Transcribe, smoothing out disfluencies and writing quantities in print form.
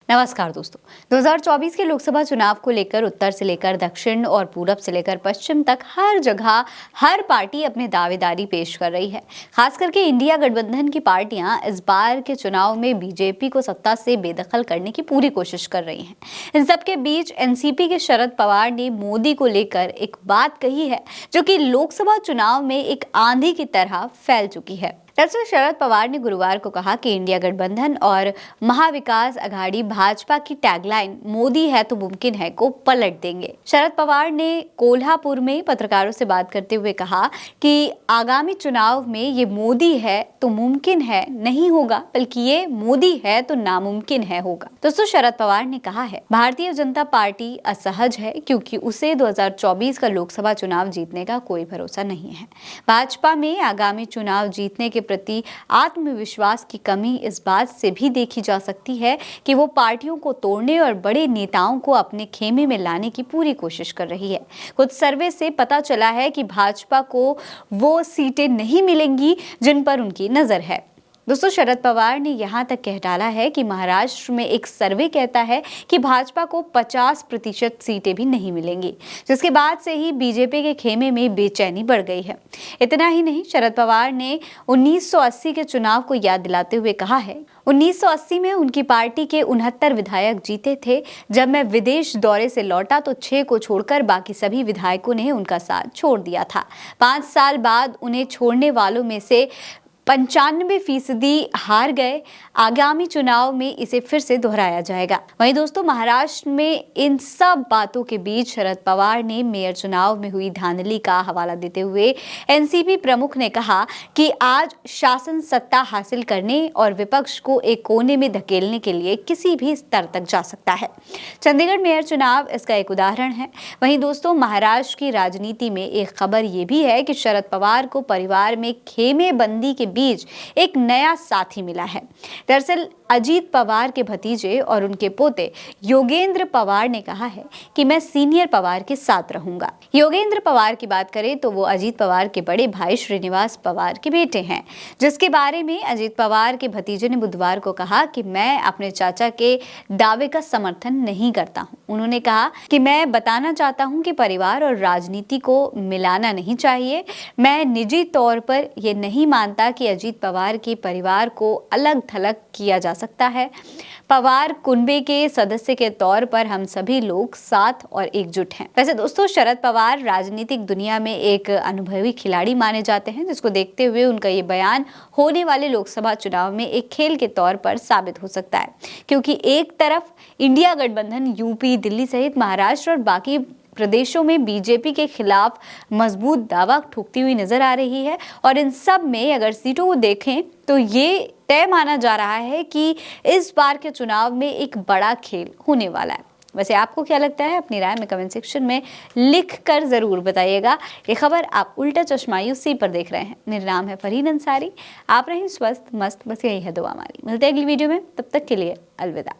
नमस्कार दोस्तों। 2024 के लोकसभा चुनाव को लेकर उत्तर से लेकर दक्षिण और पूरब से लेकर पश्चिम तक हर जगह हर पार्टी अपने दावेदारी पेश कर रही है। खास करके इंडिया गठबंधन की पार्टियां इस बार के चुनाव में बीजेपी को सत्ता से बेदखल करने की पूरी कोशिश कर रही हैं। इन सबके बीच एनसीपी के शरद पवार ने मोदी को लेकर एक बात कही है जो कि लोकसभा चुनाव में एक आंधी की तरह फैल चुकी है। दरअसल शरद पवार ने गुरुवार को कहा कि इंडिया गठबंधन और महाविकास अघाड़ी भाजपा की टैगलाइन मोदी है तो मुमकिन है को पलट देंगे। शरद पवार ने कोल्हापुर में पत्रकारों से बात करते हुए कहा कि आगामी चुनाव में ये मोदी है तो मुमकिन है नहीं होगा, बल्कि ये मोदी है तो नामुमकिन है होगा। दोस्तों, शरद पवार ने कहा है भारतीय जनता पार्टी असहज है क्योंकि उसे 2024 का लोकसभा चुनाव जीतने का कोई भरोसा नहीं है। भाजपा में आगामी चुनाव जीतने के प्रति आत्मविश्वास की कमी इस बात से भी देखी जा सकती है कि वो पार्टियों को तोड़ने और बड़े नेताओं को अपने खेमे में लाने की पूरी कोशिश कर रही है। कुछ सर्वे से पता चला है कि भाजपा को वो सीटें नहीं मिलेंगी जिन पर उनकी नजर है। दोस्तों, शरद पवार ने यहां तक कह डाला है कि महाराष्ट्र में एक सर्वे कहता है कि भाजपा को 50% सीटें भी नहीं मिलेंगी, जिसके बाद से ही बीजेपी के खेमे में बेचैनी बढ़ गई है। इतना ही नहीं, शरद पवार ने 1980 के चुनाव को याद दिलाते हुए कहा है 1980 में उनकी पार्टी के 69 विधायक जीते थे। जब मैं विदेश दौरे से लौटा तो 6 को छोड़कर बाकी सभी विधायकों ने उनका साथ छोड़ दिया था। 5 साल बाद उन्हें छोड़ने वालों में से 95% हार गए। आगामी चुनाव में इसे फिर से दोहराया जाएगा। वहीं दोस्तों, महाराष्ट्र में इन सब बातों के बीच शरद पवार ने मेयर चुनाव में हुई धांधली का हवाला देते हुए एनसीपी प्रमुख ने कहा कि आज शासन सत्ता हासिल करने और विपक्ष को एक कोने में धकेलने के लिए किसी भी स्तर तक जा सकता है। चंडीगढ़ मेयर चुनाव इसका एक उदाहरण है। वहीं दोस्तों, महाराष्ट्र की राजनीति में एक खबर ये भी है कि शरद पवार को परिवार में खेमेबंदी के बीच एक नया साथी मिला है। दरअसल अजीत पवार के भतीजे और उनके पोते योगेंद्र पवार ने कहा है कि मैं सीनियर पवार के साथ रहूंगा। योगेंद्र पवार की बात करें तो वो अजीत पवार के बड़े भाई श्रीनिवास पवार के बेटे हैं, जिसके बारे में अजीत पवार के भतीजे ने बुधवार को कहा कि मैं अपने चाचा के दावे का समर्थन नहीं करता हूं। उन्होंने कहा कि मैं बताना चाहता हूं कि परिवार और राजनीति को मिलाना नहीं चाहिए। मैं निजी तौर पर यह नहीं मानता कि अजीत पवार के परिवार को अलग थलग किया जा सकता है। पवार कुनबे के सदस्य के तौर पर हम सभी लोग साथ और एकजुट हैं। वैसे दोस्तों, शरद पवार राजनीतिक दुनिया में एक अनुभवी खिलाड़ी माने जाते हैं, जिसको देखते हुए उनका ये बयान होने वाले लोकसभा चुनाव में एक खेल के तौर पर साबित हो सकता है, क्योंकि एक तरफ इंडिया गठबंधन यूपी, दिल्ली सहित महाराष्ट्र और बाकी प्रदेशों में बीजेपी के खिलाफ मजबूत दावा ठोकती हुई नजर आ रही है, और इन सब में अगर सीटों को देखें तो ये तय माना जा रहा है कि इस बार के चुनाव में एक बड़ा खेल होने वाला है। वैसे आपको क्या लगता है? अपनी राय में कमेंट सेक्शन में लिख कर जरूर बताइएगा। ये खबर आप उल्टा चश्मा यूसी पर देख रहे हैं। मेरा नाम है फरहीन अंसारी। आप रहें स्वस्थ मस्त, बस यही है दुआ हमारी। मिलते हैं अगली वीडियो में, तब तक के लिए अलविदा।